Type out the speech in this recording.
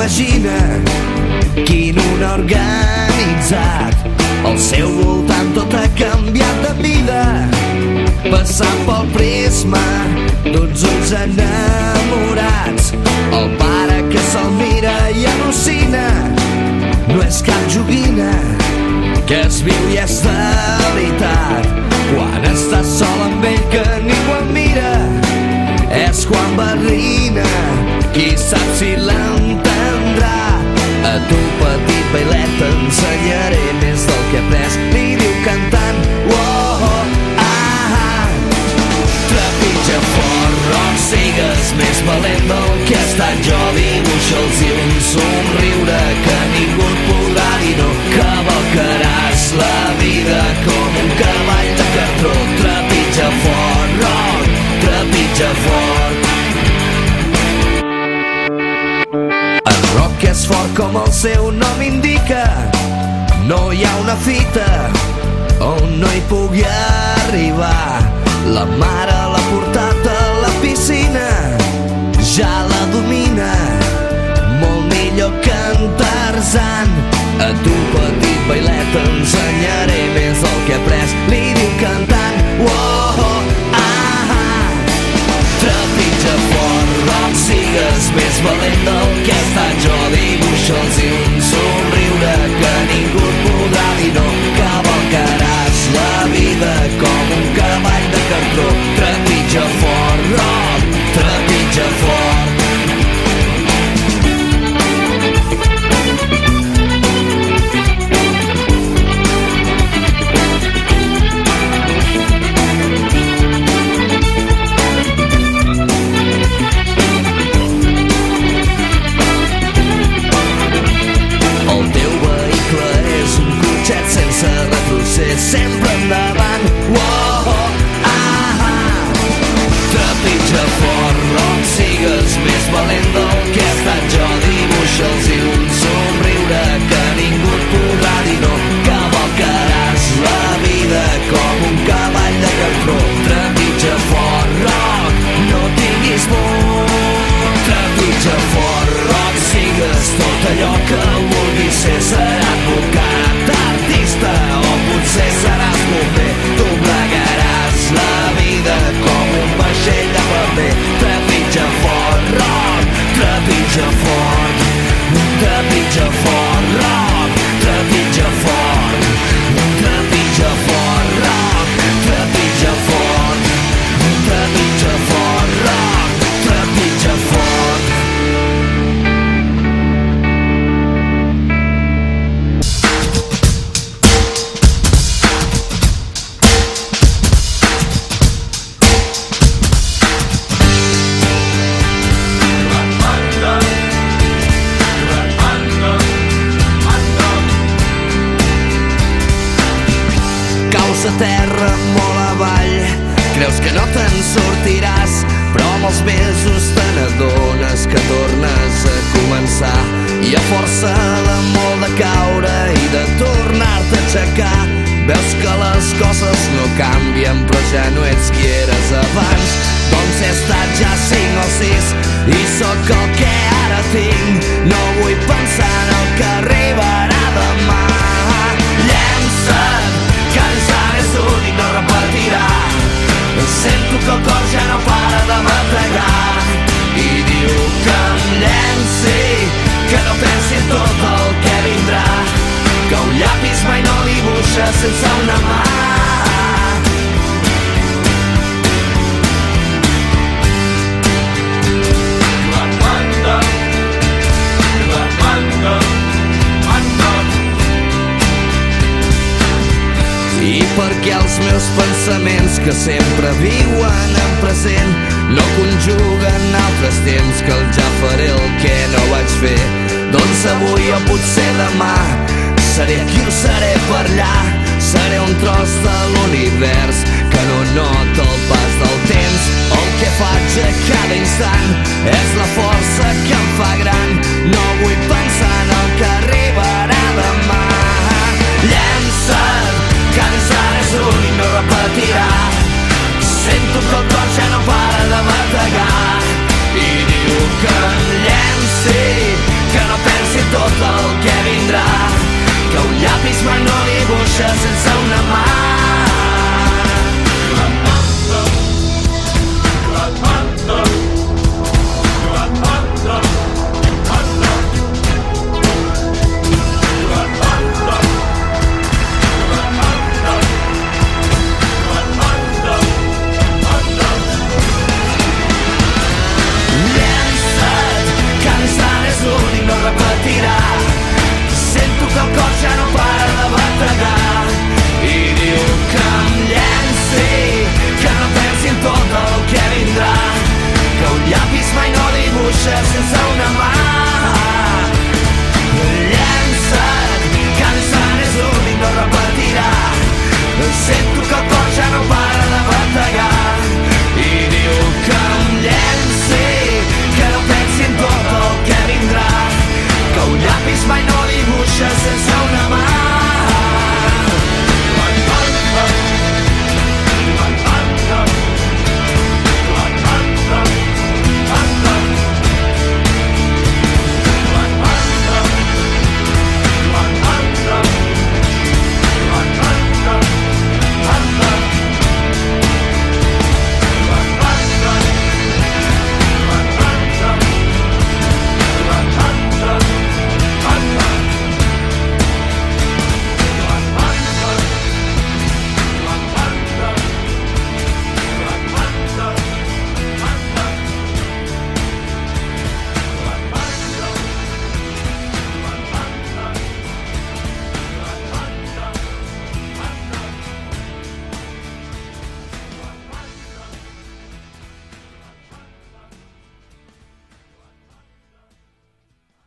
imagina quin un organitzat. Al seu voltant tot ha canviat de vida, passant pel prisma d'uns ulls enamorats. El pare que se'l mira i al·lucina no és cap joguina, que es viu i és de veritat. Quan estàs sol amb ell que ningú et mira, és quan barrina, qui sap si l'entendrà. A tu petit bailet t'ensenyaré més del que he après, li diu cantant. Oh, oh, ah, ah. Trepitja fort, rock, sigues més valent del que he estat jo. Dibuixa'ls i un somriure que ningú et podrà dir no. Cavalcaràs la vida com un cavall de cartró. Trepitja fort, rock, trepitja fort. El rock és fort com el seu nom indica, no hi ha una fita on no hi pugui arribar. La mare l'ha portat a la piscina, ja la domina, molt millor que en Tarzan. A tu petit bailet t'ensenyaré més del que he après, li diu cantant. Oh, oh, ah, ah. Trepitja fort, rock, sigues més valent del que he estat jo. Dibuixa'ls i un somriure que ningú et podrà dir no. Cavalcaràs la vida com un cavall de cartró. Trepitja fort, rock, trepitja fort. Sense retrocés, sempre endavant. Oh, oh, ah, ah. Trepitja fort, rock, sigues més valent del que he estat jo. Dibuixa'ls i un somriure que ningú et podrà dir no. Cavalcaràs la vida com un cavall de cartró. Trepitja fort, rock, no tinguis por. Trepitja fort, rock, sigues tot allò que vulguis ser. Serà advocat, artista o potser seràs bomber. Doblegaràs la vida com un vaixell de paper. Trepitja fort, rock, trepitja fort. Trepitja fort, rock, trepitja fort. Trepitja fort, rock, trepitja fort. Trepitja fort, rock, trepitja fort. A terra molt avall, creus que no te'n sortiràs, però amb els mesos te n'adones que tornes a començar. I a força de molt de caure i de tornar-te a aixecar, veus que les coses no canvien, però ja no ets qui eres abans. Doncs he estat ja 5 o 6 i sóc el que ara tinc. No vull pensar en el que arribarà demà. Llença't, que ens és l'únic, no repetirà. Sento que el cor ja no para de bategar i diu que em llenci, que no pensi en tot el que vindrà, que un llapis mai no dibuixa sense una mà. I perquè els meus pensaments, que sempre viuen en present, no conjuguen altres temps, que el ja faré el que no vaig fer. Doncs avui o potser demà seré aquí o seré per allà. Seré un tros de l'univers que no nota el pas del temps. El que faig a cada instant és la força que em fa gran. No vull pensar en el que arribarà demà. Llença't, que ens ara és l'únic, no repetirà. Sento que el cor ja no para de bategar i diu que em llenci, que no dibuixa sense una mà. L'únic no repetirà. Sento que el cor ja no para de bategar i diu que em llenci, que no pensi en tot el que vindrà, que un llapis mai no dibuixa sense una mà. Llença't, que l'instant és l'únic, no repetirà. Sento que el cor ja no para de bategar i diu que em llenci, que no pensi en tot el que vindrà, que un llapis mai no dibuixa sense una